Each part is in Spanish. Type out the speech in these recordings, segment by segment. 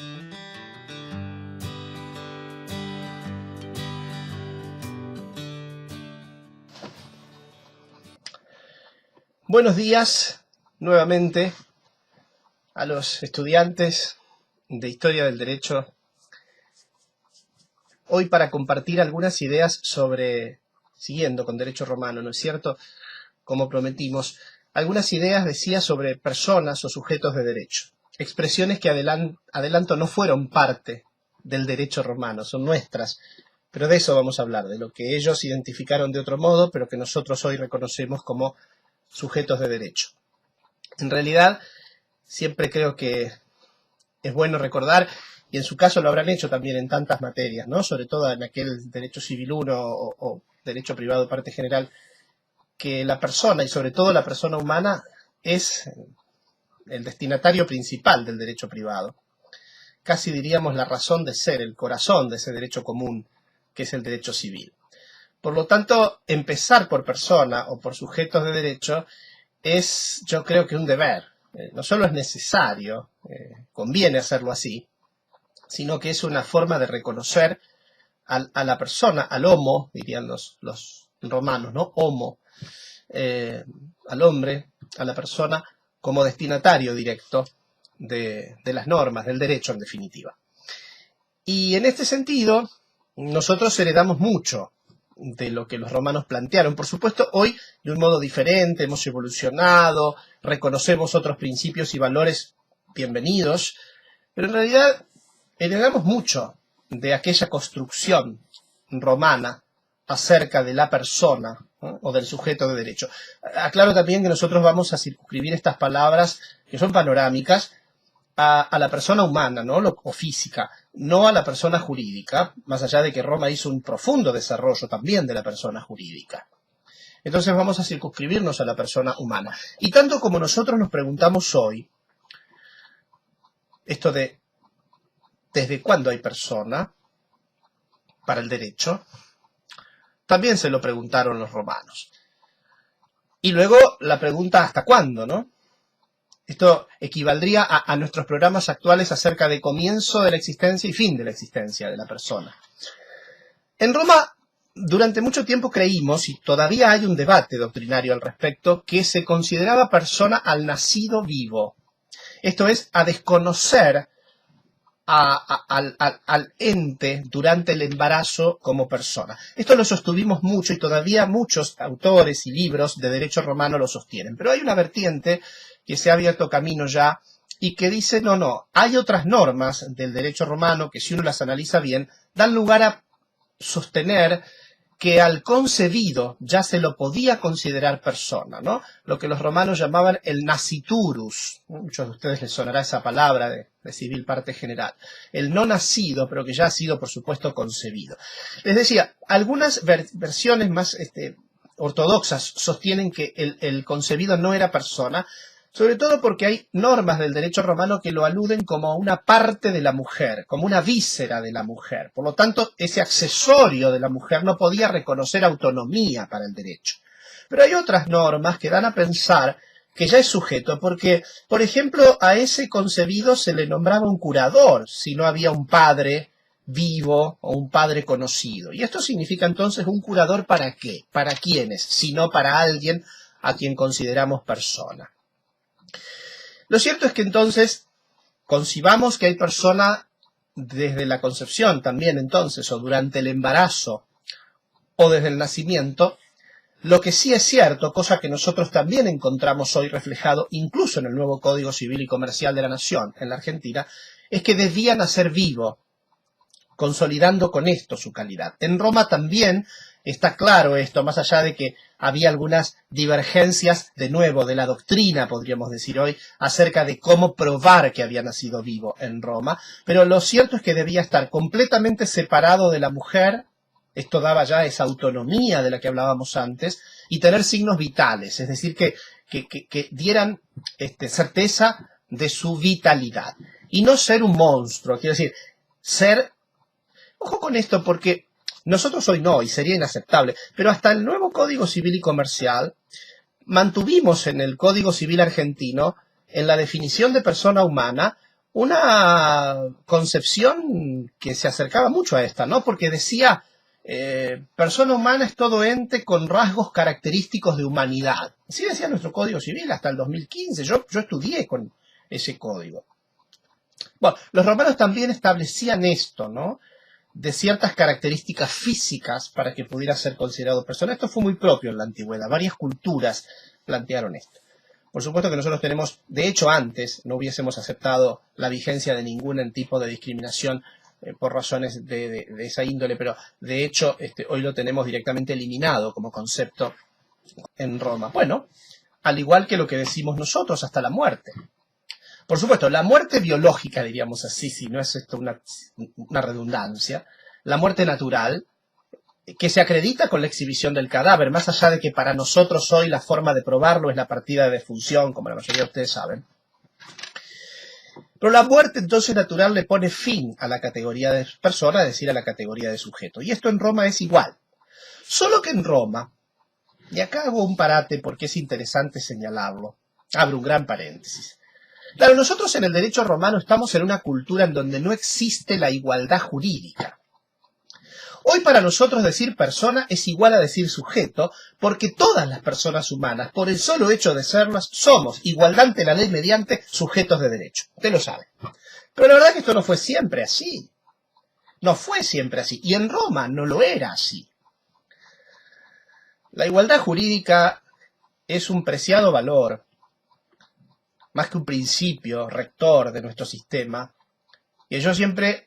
Buenos días nuevamente a los estudiantes de Historia del Derecho. Hoy para compartir algunas ideas sobre, siguiendo con Derecho Romano, ¿no es cierto? Como prometimos, algunas ideas, decía, sobre personas o sujetos de derecho. Expresiones que adelanto no fueron parte del derecho romano, son nuestras, pero de eso vamos a hablar, de lo que ellos identificaron de otro modo, pero que nosotros hoy reconocemos como sujetos de derecho. En realidad, siempre creo que es bueno recordar, y en su caso lo habrán hecho también en tantas materias, ¿no? Sobre todo en aquel Derecho Civil 1 o Derecho Privado de Parte General, que la persona, y sobre todo la persona humana, es el destinatario principal del derecho privado. Casi diríamos la razón de ser, el corazón de ese derecho común, que es el derecho civil. Por lo tanto, empezar por persona o por sujetos de derecho es, yo creo que un deber. No solo es necesario, conviene hacerlo así, sino que es una forma de reconocer a la persona, al homo, dirían los romanos, ¿no? Homo, al hombre, a la persona, como destinatario directo de las normas, del derecho en definitiva. Y en este sentido, nosotros heredamos mucho de lo que los romanos plantearon. Por supuesto, hoy de un modo diferente, hemos evolucionado, reconocemos otros principios y valores bienvenidos, pero en realidad heredamos mucho de aquella construcción romana acerca de la persona, ¿no? O del sujeto de derecho. Aclaro también que nosotros vamos a circunscribir estas palabras, que son panorámicas, a la persona humana, ¿no? O física, no a la persona jurídica, más allá de que Roma hizo un profundo desarrollo también de la persona jurídica. Entonces vamos a circunscribirnos a la persona humana. Y tanto como nosotros nos preguntamos hoy, esto de ¿desde cuándo hay persona para el derecho? También se lo preguntaron los romanos. Y luego la pregunta ¿hasta cuándo, no? Esto equivaldría a nuestros programas actuales acerca de comienzo de la existencia y fin de la existencia de la persona. En Roma, durante mucho tiempo creímos, y todavía hay un debate doctrinario al respecto, que se consideraba persona al nacido vivo. Esto es, a desconocer al ente durante el embarazo como persona. Esto lo sostuvimos mucho y todavía muchos autores y libros de derecho romano lo sostienen. Pero hay una vertiente que se ha abierto camino ya y que dice, no, hay otras normas del derecho romano que si uno las analiza bien, dan lugar a sostener que al concebido ya se lo podía considerar persona, ¿no? Lo que los romanos llamaban el nasciturus. Muchos de ustedes les sonará esa palabra de civil parte general. El no nacido, pero que ya ha sido, por supuesto, concebido. Les decía, algunas versiones más ortodoxas sostienen que el concebido no era persona, sobre todo porque hay normas del derecho romano que lo aluden como una parte de la mujer, como una víscera de la mujer. Por lo tanto, ese accesorio de la mujer no podía reconocer autonomía para el derecho. Pero hay otras normas que dan a pensar que ya es sujeto, porque, por ejemplo, a ese concebido se le nombraba un curador si no había un padre vivo o un padre conocido. Y esto significa entonces un curador ¿para qué? ¿Para quiénes? Si no para alguien a quien consideramos persona. Lo cierto es que entonces concibamos que hay persona desde la concepción también entonces, o durante el embarazo, o desde el nacimiento. Lo que sí es cierto, cosa que nosotros también encontramos hoy reflejado incluso en el nuevo Código Civil y Comercial de la Nación, en la Argentina, es que debía nacer vivo, consolidando con esto su calidad. En Roma también está claro esto, más allá de que había algunas divergencias, de nuevo, de la doctrina, podríamos decir hoy, acerca de cómo probar que había nacido vivo en Roma, pero lo cierto es que debía estar completamente separado de la mujer. Esto daba ya esa autonomía de la que hablábamos antes, y tener signos vitales, es decir, que dieran certeza de su vitalidad. Y no ser un monstruo, quiero decir, ser... Ojo con esto porque nosotros hoy no, y sería inaceptable, pero hasta el nuevo Código Civil y Comercial mantuvimos en el Código Civil argentino, en la definición de persona humana, una concepción que se acercaba mucho a esta, ¿no? Porque decía, persona humana es todo ente con rasgos característicos de humanidad. Así decía nuestro Código Civil hasta el 2015. Yo estudié con ese código. Bueno, los romanos también establecían esto, ¿no? De ciertas características físicas para que pudiera ser considerado persona. Esto fue muy propio en la antigüedad. Varias culturas plantearon esto. Por supuesto que nosotros tenemos, de hecho antes no hubiésemos aceptado la vigencia de ningún tipo de discriminación por razones de esa índole, pero de hecho hoy lo tenemos directamente eliminado como concepto en Roma. Bueno, al igual que lo que decimos nosotros, hasta la muerte. Por supuesto, la muerte biológica, diríamos así, si no es esto una redundancia, la muerte natural, que se acredita con la exhibición del cadáver, más allá de que para nosotros hoy la forma de probarlo es la partida de defunción, como la mayoría de ustedes saben. Pero la muerte entonces natural le pone fin a la categoría de persona, es decir, a la categoría de sujeto. Y esto en Roma es igual. Solo que en Roma, y acá hago un parate porque es interesante señalarlo, abro un gran paréntesis. Claro, nosotros en el derecho romano estamos en una cultura en donde no existe la igualdad jurídica. Hoy para nosotros decir persona es igual a decir sujeto, porque todas las personas humanas, por el solo hecho de serlas, somos, igualdad ante la ley mediante, sujetos de derecho. Usted lo sabe. Pero la verdad es que esto no fue siempre así. No fue siempre así. Y en Roma no lo era así. La igualdad jurídica es un preciado valor, más que un principio rector de nuestro sistema, y yo siempre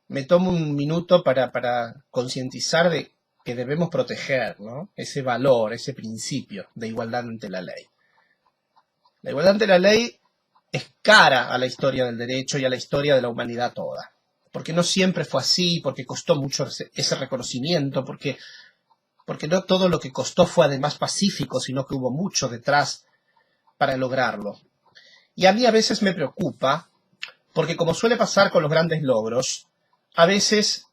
me tomo un minuto para concientizar de que debemos proteger, ¿no? Ese valor, ese principio de igualdad ante la ley. La igualdad ante la ley es cara a la historia del derecho y a la historia de la humanidad toda, porque no siempre fue así, porque costó mucho ese reconocimiento, porque no todo lo que costó fue además pacífico, sino que hubo mucho detrás para lograrlo. Y a mí a veces me preocupa, porque como suele pasar con los grandes logros, a veces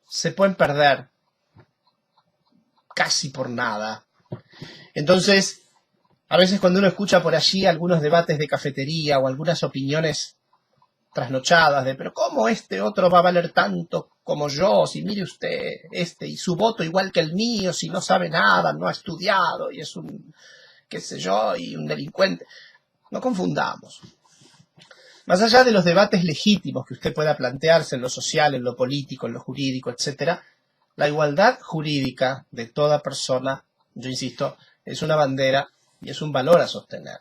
se pueden perder casi por nada. Entonces, a veces cuando uno escucha por allí algunos debates de cafetería o algunas opiniones trasnochadas de pero ¿cómo este otro va a valer tanto como yo? Si mire usted, y su voto igual que el mío, si no sabe nada, no ha estudiado y es un, qué sé yo, y un delincuente. No confundamos. Más allá de los debates legítimos que usted pueda plantearse en lo social, en lo político, en lo jurídico, etc., la igualdad jurídica de toda persona, yo insisto, es una bandera y es un valor a sostener.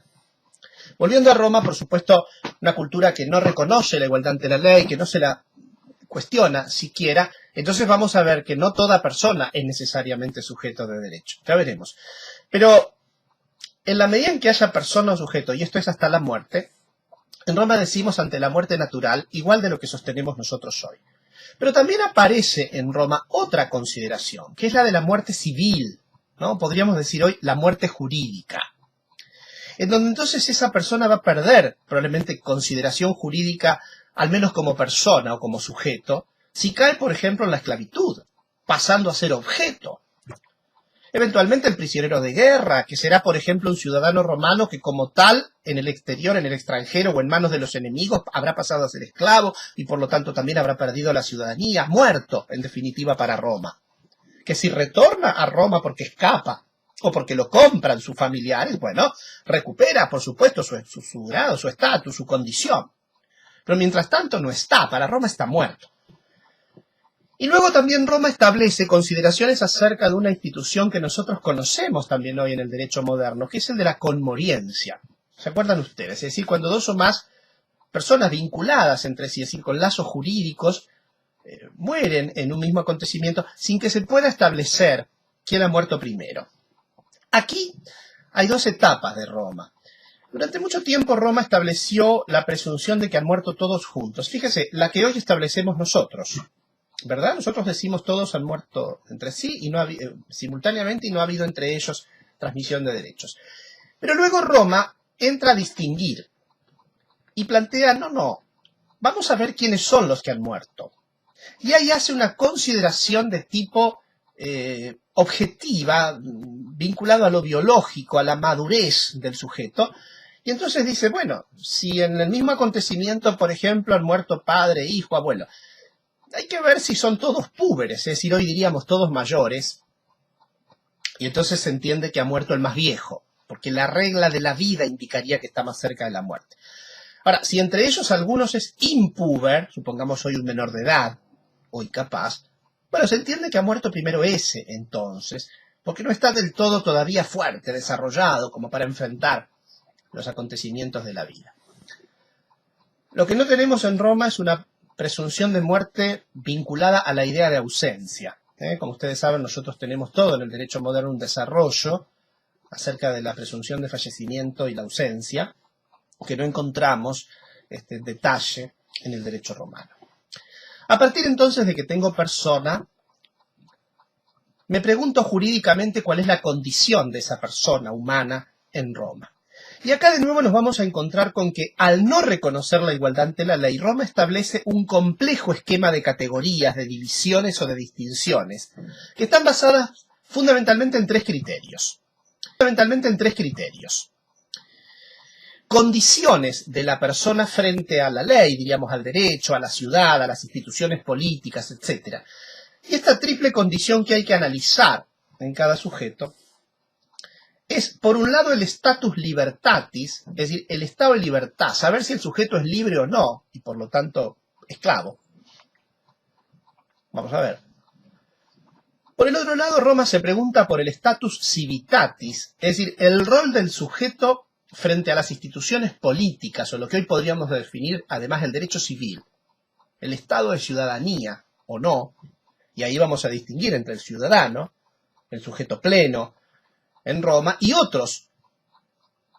Volviendo a Roma, por supuesto, una cultura que no reconoce la igualdad ante la ley, que no se la cuestiona siquiera, entonces vamos a ver que no toda persona es necesariamente sujeto de derecho. Ya veremos. Pero en la medida en que haya persona o sujeto, y esto es hasta la muerte, en Roma decimos ante la muerte natural, igual de lo que sostenemos nosotros hoy. Pero también aparece en Roma otra consideración, que es la de la muerte civil, ¿no? Podríamos decir hoy la muerte jurídica, en donde entonces esa persona va a perder probablemente consideración jurídica, al menos como persona o como sujeto, si cae, por ejemplo, en la esclavitud, pasando a ser objeto. Eventualmente el prisionero de guerra, que será, por ejemplo, un ciudadano romano que como tal, en el exterior, en el extranjero o en manos de los enemigos, habrá pasado a ser esclavo y por lo tanto también habrá perdido la ciudadanía, muerto, en definitiva, para Roma. Que si retorna a Roma porque escapa o porque lo compran sus familiares, bueno, recupera, por supuesto, su grado, su estatus, su condición. Pero mientras tanto no está, para Roma está muerto. Y luego también Roma establece consideraciones acerca de una institución que nosotros conocemos también hoy en el derecho moderno, que es el de la conmoriencia. ¿Se acuerdan ustedes? Es decir, cuando dos o más personas vinculadas entre sí, es decir, con lazos jurídicos, mueren en un mismo acontecimiento sin que se pueda establecer quién ha muerto primero. Aquí hay dos etapas de Roma. Durante mucho tiempo Roma estableció la presunción de que han muerto todos juntos. Fíjese, la que hoy establecemos nosotros, ¿verdad? Nosotros decimos todos han muerto entre sí y no simultáneamente y no ha habido entre ellos transmisión de derechos. Pero luego Roma entra a distinguir y plantea, no, vamos a ver quiénes son los que han muerto. Y ahí hace una consideración de tipo objetiva, vinculado a lo biológico, a la madurez del sujeto, Y entonces dice, bueno, si en el mismo acontecimiento, por ejemplo, han muerto padre, hijo, abuelo, hay que ver si son todos púberes, es decir, hoy diríamos todos mayores, y entonces se entiende que ha muerto el más viejo, porque la regla de la vida indicaría que está más cerca de la muerte. Ahora, si entre ellos algunos es impúber, supongamos hoy un menor de edad, o incapaz, bueno, se entiende que ha muerto primero ese, entonces, porque no está del todo todavía fuerte, desarrollado, como para enfrentar los acontecimientos de la vida. Lo que no tenemos en Roma es una presunción de muerte vinculada a la idea de ausencia. Como ustedes saben, nosotros tenemos todo en el derecho moderno un desarrollo acerca de la presunción de fallecimiento y la ausencia, que no encontramos este detalle en el derecho romano. A partir entonces de que tengo persona, me pregunto jurídicamente cuál es la condición de esa persona humana en Roma. Y acá de nuevo nos vamos a encontrar con que al no reconocer la igualdad ante la ley, Roma establece un complejo esquema de categorías, de divisiones o de distinciones, que están basadas fundamentalmente en tres criterios. Condiciones de la persona frente a la ley, diríamos al derecho, a la ciudad, a las instituciones políticas, etc. Y esta triple condición que hay que analizar en cada sujeto es, por un lado, el status libertatis, es decir, el estado de libertad, saber si el sujeto es libre o no, y por lo tanto, esclavo. Vamos a ver. Por el otro lado, Roma se pregunta por el status civitatis, es decir, el rol del sujeto frente a las instituciones políticas, o lo que hoy podríamos definir, además del derecho civil, el estado de ciudadanía o no, y ahí vamos a distinguir entre el ciudadano, el sujeto pleno en Roma, y otros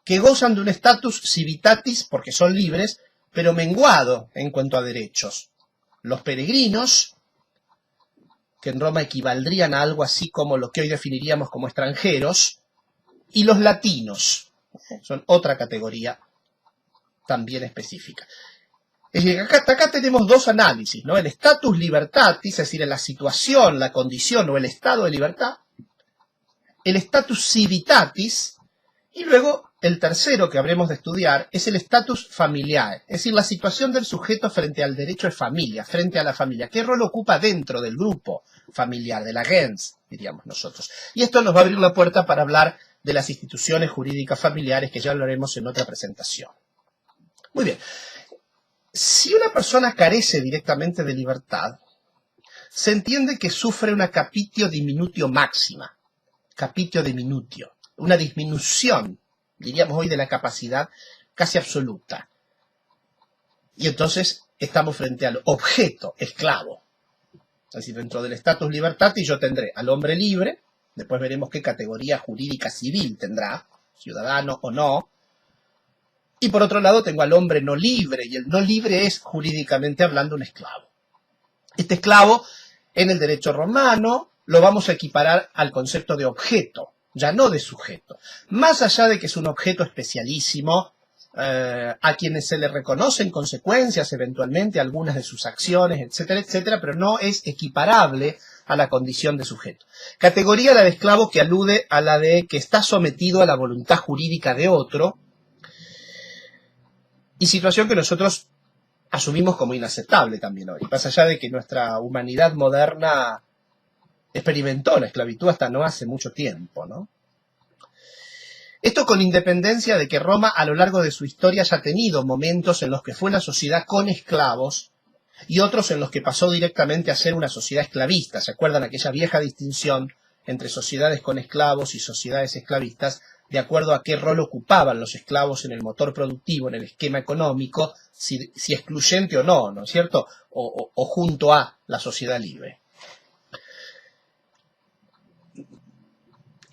que gozan de un status civitatis porque son libres, pero menguado en cuanto a derechos. Los peregrinos, que en Roma equivaldrían a algo así como lo que hoy definiríamos como extranjeros, y los latinos, son otra categoría también específica. Es decir, acá tenemos dos análisis, ¿no? El status libertatis, es decir, la situación, la condición o el estado de libertad, el status civitatis, y luego el tercero que habremos de estudiar es el status familiar, es decir, la situación del sujeto frente al derecho de familia, frente a la familia. ¿Qué rol ocupa dentro del grupo familiar, de la gens, diríamos nosotros? Y esto nos va a abrir la puerta para hablar de las instituciones jurídicas familiares, que ya hablaremos en otra presentación. Muy bien. Si una persona carece directamente de libertad, se entiende que sufre una capitio diminutio máxima, capitio diminutio, una disminución, diríamos hoy, de la capacidad casi absoluta. Y entonces estamos frente al objeto esclavo. Es decir, dentro del status libertatis yo tendré al hombre libre, después veremos qué categoría jurídica civil tendrá, ciudadano o no, y por otro lado tengo al hombre no libre, y el no libre es, jurídicamente hablando, un esclavo. Este esclavo, en el derecho romano, lo vamos a equiparar al concepto de objeto, ya no de sujeto. Más allá de que es un objeto especialísimo, a quienes se le reconocen consecuencias, eventualmente, algunas de sus acciones, etcétera, etcétera, pero no es equiparable a la condición de sujeto. Categoría la de esclavo que alude a la de que está sometido a la voluntad jurídica de otro, y situación que nosotros asumimos como inaceptable también hoy, más allá de que nuestra humanidad moderna experimentó la esclavitud hasta no hace mucho tiempo, ¿no? Esto con independencia de que Roma a lo largo de su historia haya tenido momentos en los que fue una sociedad con esclavos y otros en los que pasó directamente a ser una sociedad esclavista. ¿Se acuerdan aquella vieja distinción entre sociedades con esclavos y sociedades esclavistas, de acuerdo a qué rol ocupaban los esclavos en el motor productivo, en el esquema económico, si excluyente o no, ¿no es cierto? O junto a la sociedad libre.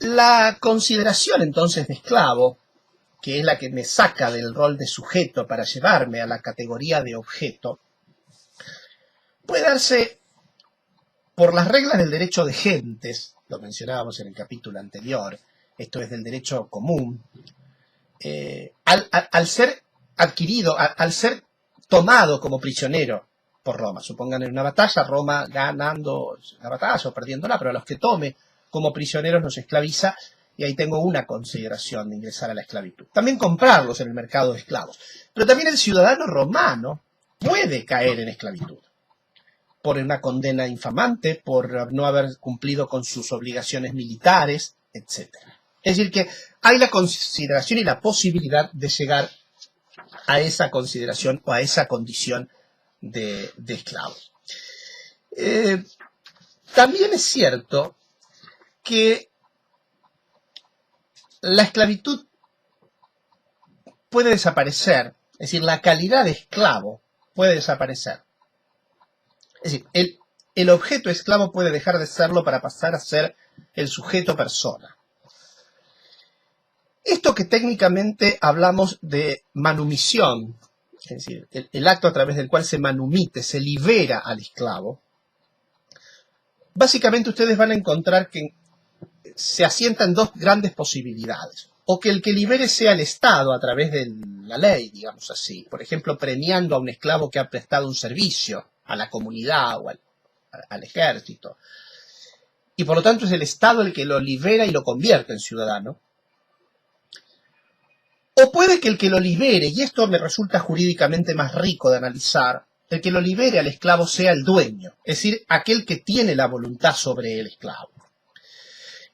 La consideración entonces de esclavo, que es la que me saca del rol de sujeto para llevarme a la categoría de objeto, puede darse por las reglas del derecho de gentes, lo mencionábamos en el capítulo anterior, esto es del derecho común, al ser adquirido, al ser tomado como prisionero por Roma. Supongan en una batalla, Roma ganando la batalla o perdiéndola, pero a los que tome como prisioneros los esclaviza y ahí tengo una consideración de ingresar a la esclavitud. También comprarlos en el mercado de esclavos. Pero también el ciudadano romano puede caer en esclavitud por una condena infamante, por no haber cumplido con sus obligaciones militares, etc. Es decir, que hay la consideración y la posibilidad de llegar a esa consideración o a esa condición de esclavo. También es cierto que la esclavitud puede desaparecer, es decir, la calidad de esclavo puede desaparecer. Es decir, el objeto esclavo puede dejar de serlo para pasar a ser el sujeto persona. Esto que técnicamente hablamos de manumisión, es decir, el acto a través del cual se manumite, se libera al esclavo, básicamente ustedes van a encontrar que se asientan dos grandes posibilidades. O que el que libere sea el Estado a través de la ley, digamos así. Por ejemplo, premiando a un esclavo que ha prestado un servicio a la comunidad o al ejército. Y por lo tanto es el Estado el que lo libera y lo convierte en ciudadano. O puede que el que lo libere, y esto me resulta jurídicamente más rico de analizar, el que lo libere al esclavo sea el dueño, es decir, aquel que tiene la voluntad sobre el esclavo.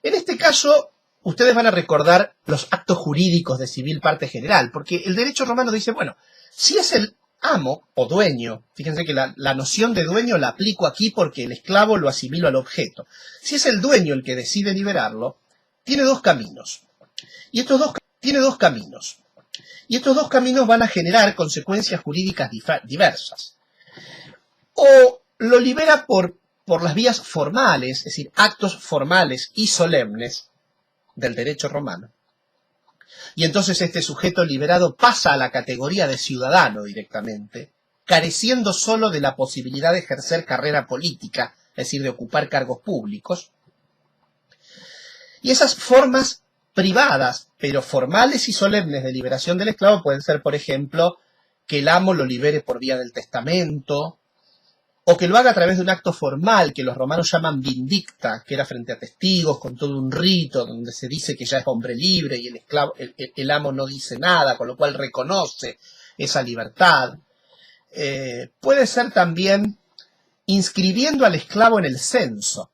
En este caso, ustedes van a recordar los actos jurídicos de civil parte general, porque el derecho romano dice, bueno, si es el amo o dueño, fíjense que la noción de dueño la aplico aquí porque el esclavo lo asimilo al objeto. Si es el dueño el que decide liberarlo, tiene dos caminos. Y estos dos caminos van a generar consecuencias jurídicas diversas. O lo libera por las vías formales, es decir, actos formales y solemnes del derecho romano. Y entonces este sujeto liberado pasa a la categoría de ciudadano directamente, careciendo solo de la posibilidad de ejercer carrera política, es decir, de ocupar cargos públicos. Y esas formas privadas, pero formales y solemnes de liberación del esclavo pueden ser, por ejemplo, que el amo lo libere por vía del testamento, o que lo haga a través de un acto formal que los romanos llaman vindicta, que era frente a testigos, con todo un rito, donde se dice que ya es hombre libre y el amo no dice nada, con lo cual reconoce esa libertad. Puede ser también inscribiendo al esclavo en el censo.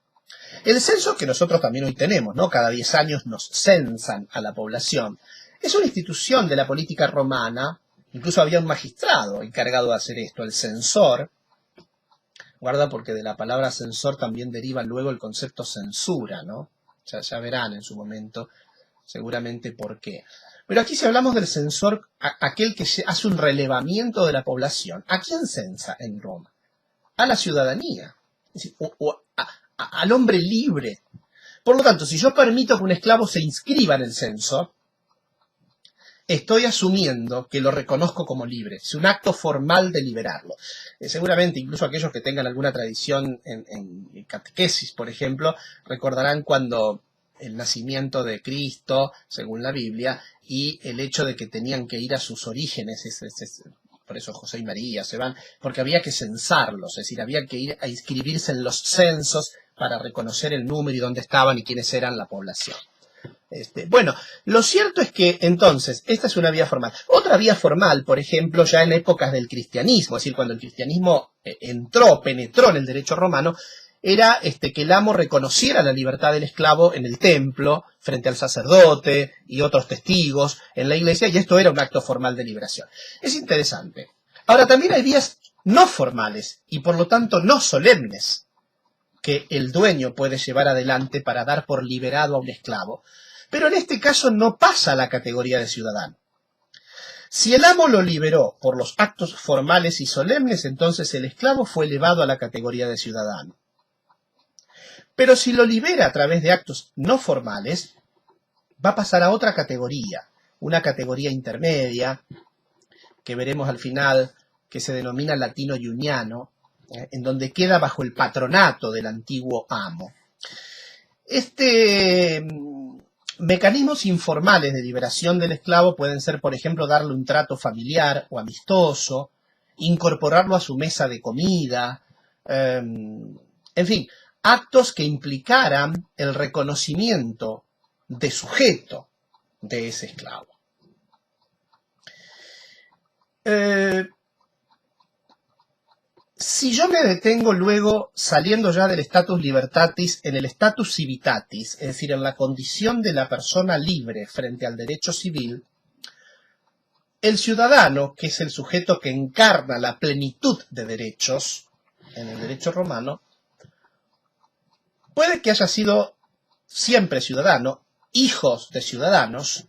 El censo que nosotros también hoy tenemos, ¿no? Cada 10 años nos censan a la población. Es una institución de la política romana, incluso había un magistrado encargado de hacer esto, el censor. Guarda porque de la palabra censor también deriva luego el concepto censura, ¿no? Ya verán en su momento seguramente por qué. Pero aquí si hablamos del censor, aquel que hace un relevamiento de la población, ¿a quién censa en Roma? A la ciudadanía, es decir, al hombre libre. Por lo tanto, si yo permito que un esclavo se inscriba en el censo, estoy asumiendo que lo reconozco como libre. Es un acto formal de liberarlo. Seguramente, incluso aquellos que tengan alguna tradición en catequesis, por ejemplo, recordarán cuando el nacimiento de Cristo, según la Biblia, y el hecho de que tenían que ir a sus orígenes, por eso José y María se van, porque había que censarlos, es decir, había que ir a inscribirse en los censos para reconocer el número y dónde estaban y quiénes eran la población. Bueno, lo cierto es que entonces, esta es una vía formal. Otra vía formal, por ejemplo, ya en épocas del cristianismo, es decir, cuando el cristianismo penetró en el derecho romano, era que el amo reconociera la libertad del esclavo en el templo, frente al sacerdote y otros testigos en la iglesia, y esto era un acto formal de liberación. Es interesante. Ahora, también hay vías no formales y por lo tanto no solemnes que el dueño puede llevar adelante para dar por liberado a un esclavo. Pero en este caso no pasa a la categoría de ciudadano. Si el amo lo liberó por los actos formales y solemnes, entonces el esclavo fue elevado a la categoría de ciudadano. Pero si lo libera a través de actos no formales, va a pasar a otra categoría, una categoría intermedia, que veremos al final, que se denomina latino iuniano, en donde queda bajo el patronato del antiguo amo. Mecanismos informales de liberación del esclavo pueden ser, por ejemplo, darle un trato familiar o amistoso, incorporarlo a su mesa de comida, en fin, actos que implicaran el reconocimiento de sujeto de ese esclavo. Si yo me detengo luego, saliendo ya del status libertatis, en el status civitatis, es decir, en la condición de la persona libre frente al derecho civil, el ciudadano, que es el sujeto que encarna la plenitud de derechos en el derecho romano, puede que haya sido siempre ciudadano, hijos de ciudadanos,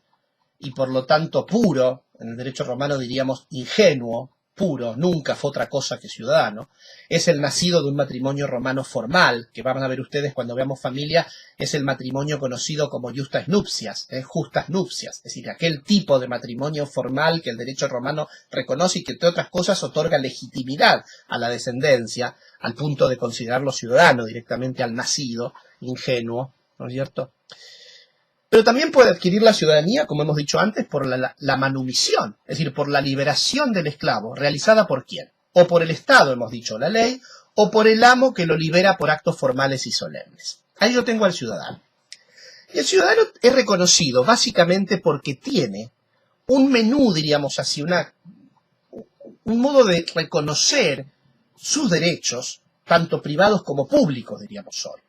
y por lo tanto puro, en el derecho romano diríamos ingenuo, puro, nunca fue otra cosa que ciudadano, es el nacido de un matrimonio romano formal, que van a ver ustedes cuando veamos familia, es el matrimonio conocido como justas nuptias, justas nupcias, es decir, aquel tipo de matrimonio formal que el derecho romano reconoce y que, entre otras cosas, otorga legitimidad a la descendencia, al punto de considerarlo ciudadano directamente al nacido, ingenuo, ¿no es cierto? Pero también puede adquirir la ciudadanía, como hemos dicho antes, por la manumisión, es decir, por la liberación del esclavo, realizada por quién, o por el Estado, hemos dicho, la ley, o por el amo que lo libera por actos formales y solemnes. Ahí yo tengo al ciudadano. Y el ciudadano es reconocido básicamente porque tiene un menú, diríamos así, un modo de reconocer sus derechos, tanto privados como públicos, diríamos hoy.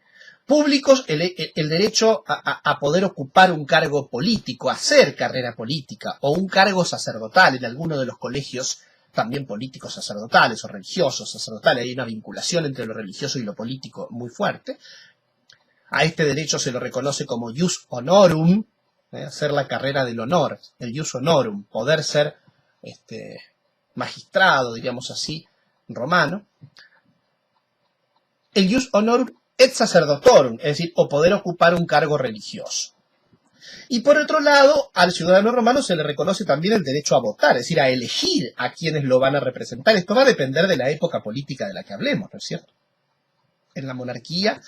Públicos, el derecho a poder ocupar un cargo político, hacer carrera política, o un cargo sacerdotal en alguno de los colegios también políticos sacerdotales o religiosos sacerdotales. Hay una vinculación entre lo religioso y lo político muy fuerte. A este derecho se lo reconoce como jus honorum, hacer la carrera del honor, el jus honorum, poder ser magistrado, diríamos así, romano. El jus honorum et sacerdotorum, es decir, o poder ocupar un cargo religioso. Y por otro lado, al ciudadano romano se le reconoce también el derecho a votar, es decir, a elegir a quienes lo van a representar. Esto va a depender de la época política de la que hablemos, ¿no es cierto? En la monarquía,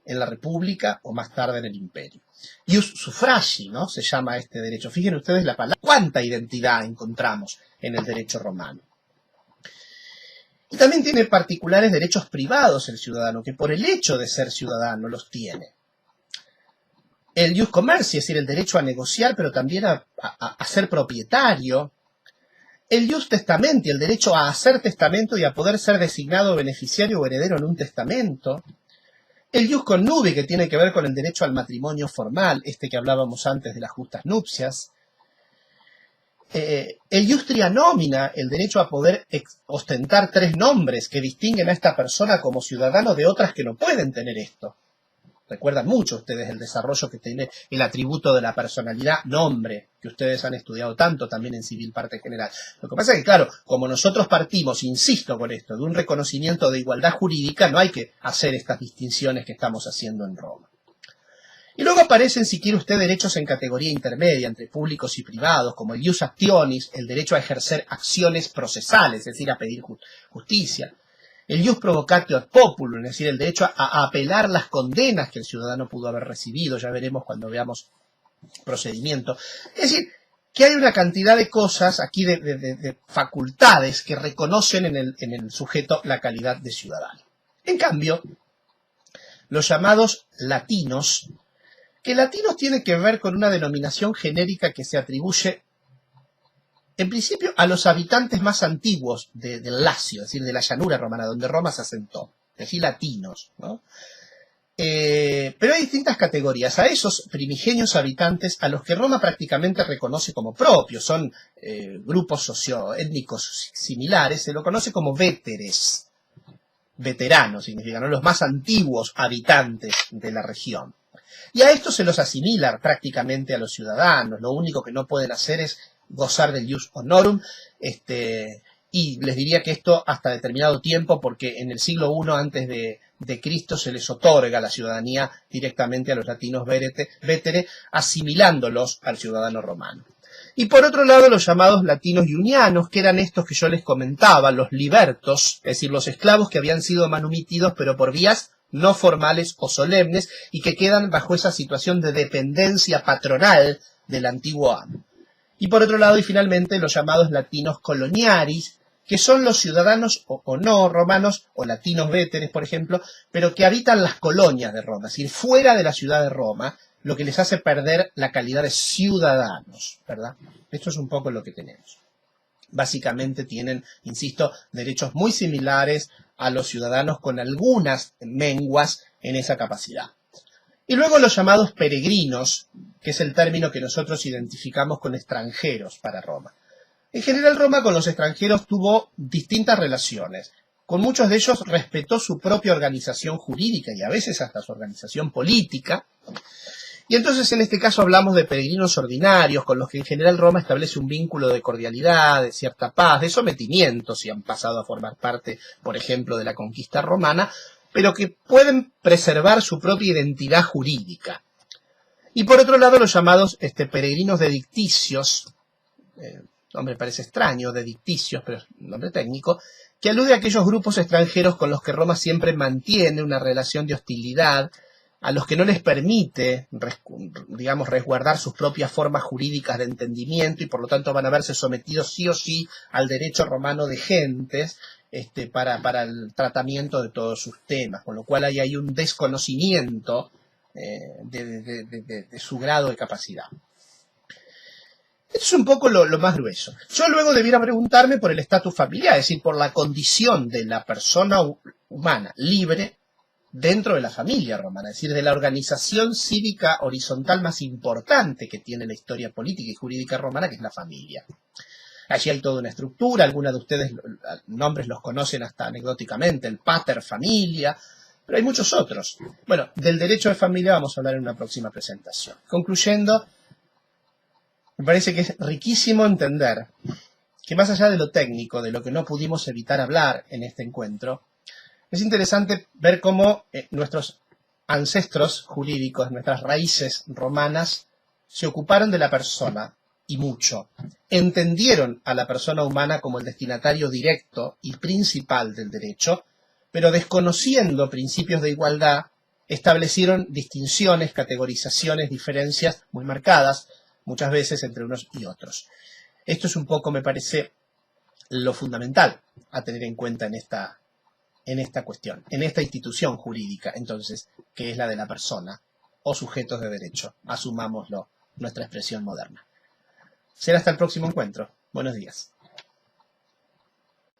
en la república o más tarde en el imperio. Ius suffragii, ¿no? Se llama este derecho. Fíjense ustedes la palabra. ¿Cuánta identidad encontramos en el derecho romano? Y también tiene particulares derechos privados el ciudadano, que por el hecho de ser ciudadano los tiene. El jus commerci, es decir, el derecho a negociar, pero también a ser propietario. El jus testamenti, el derecho a hacer testamento y a poder ser designado beneficiario o heredero en un testamento. El jus connubii, que tiene que ver con el derecho al matrimonio formal, que hablábamos antes de las justas nupcias. El jus trianomina, el derecho a poder ostentar 3 nombres que distinguen a esta persona como ciudadano de otras que no pueden tener esto. Recuerdan mucho ustedes el desarrollo que tiene el atributo de la personalidad nombre, que ustedes han estudiado tanto también en civil parte general. Lo que pasa es que, claro, como nosotros partimos, insisto con esto, de un reconocimiento de igualdad jurídica, no hay que hacer estas distinciones que estamos haciendo en Roma. Y luego aparecen, si quiere usted, derechos en categoría intermedia entre públicos y privados, como el jus actionis, el derecho a ejercer acciones procesales, es decir, a pedir justicia. El jus provocatio ad populum, es decir, el derecho a apelar las condenas que el ciudadano pudo haber recibido, ya veremos cuando veamos procedimiento. Es decir, que hay una cantidad de cosas aquí, de facultades que reconocen en el sujeto la calidad de ciudadano. En cambio, los llamados latinos, que latinos tiene que ver con una denominación genérica que se atribuye, en principio, a los habitantes más antiguos del Lacio, es decir, de la llanura romana, donde Roma se asentó, es decir, latinos, ¿no? Pero hay distintas categorías. A esos primigenios habitantes, a los que Roma prácticamente reconoce como propios, son grupos socioétnicos similares, se lo conoce como véteres. Veteranos significan, ¿no?, los más antiguos habitantes de la región. Y a estos se los asimila prácticamente a los ciudadanos. Lo único que no pueden hacer es gozar del jus honorum, y les diría que esto hasta determinado tiempo, porque en el siglo I antes de Cristo se les otorga la ciudadanía directamente a los latinos vétere, asimilándolos al ciudadano romano. Y por otro lado, los llamados latinos iunianos, que eran estos que yo les comentaba, los libertos, es decir, los esclavos que habían sido manumitidos, pero por vías no formales o solemnes, y que quedan bajo esa situación de dependencia patronal del antiguo amo. Y por otro lado, y finalmente, los llamados latinos coloniaris, que son los ciudadanos o no romanos, o latinos véteres, por ejemplo, pero que habitan las colonias de Roma, es decir, fuera de la ciudad de Roma, lo que les hace perder la calidad de ciudadanos, ¿verdad? Esto es un poco lo que tenemos. Básicamente tienen, insisto, derechos muy similares a los ciudadanos con algunas menguas en esa capacidad. Y luego los llamados peregrinos, que es el término que nosotros identificamos con extranjeros para Roma. En general, Roma con los extranjeros tuvo distintas relaciones. Con muchos de ellos respetó su propia organización jurídica y a veces hasta su organización política. Y entonces en este caso hablamos de peregrinos ordinarios, con los que en general Roma establece un vínculo de cordialidad, de cierta paz, de sometimiento, si han pasado a formar parte, por ejemplo, de la conquista romana, pero que pueden preservar su propia identidad jurídica. Y por otro lado, los llamados peregrinos dedicticios, nombre parece extraño, dedicticios, pero es un nombre técnico, que alude a aquellos grupos extranjeros con los que Roma siempre mantiene una relación de hostilidad, a los que no les permite, digamos, resguardar sus propias formas jurídicas de entendimiento y por lo tanto van a verse sometidos sí o sí al derecho romano de gentes para el tratamiento de todos sus temas, con lo cual hay ahí un desconocimiento de su grado de capacidad. Esto es un poco lo más grueso. Yo luego debiera preguntarme por el estatus familiar, es decir, por la condición de la persona humana libre dentro de la familia romana, es decir, de la organización cívica horizontal más importante que tiene la historia política y jurídica romana, que es la familia. Allí hay toda una estructura, algunos de ustedes nombres los conocen hasta anecdóticamente, el pater familia, pero hay muchos otros. Bueno, del derecho de familia vamos a hablar en una próxima presentación. Concluyendo, me parece que es riquísimo entender que más allá de lo técnico, de lo que no pudimos evitar hablar en este encuentro, es interesante ver cómo nuestros ancestros jurídicos, nuestras raíces romanas, se ocuparon de la persona, y mucho. Entendieron a la persona humana como el destinatario directo y principal del derecho, pero desconociendo principios de igualdad, establecieron distinciones, categorizaciones, diferencias muy marcadas, muchas veces entre unos y otros. Esto es un poco, me parece, lo fundamental a tener en cuenta en esta cuestión, en esta institución jurídica, entonces, que es la de la persona o sujetos de derecho, asumámoslo, nuestra expresión moderna. Será hasta el próximo encuentro. Buenos días.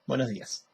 Buenos días.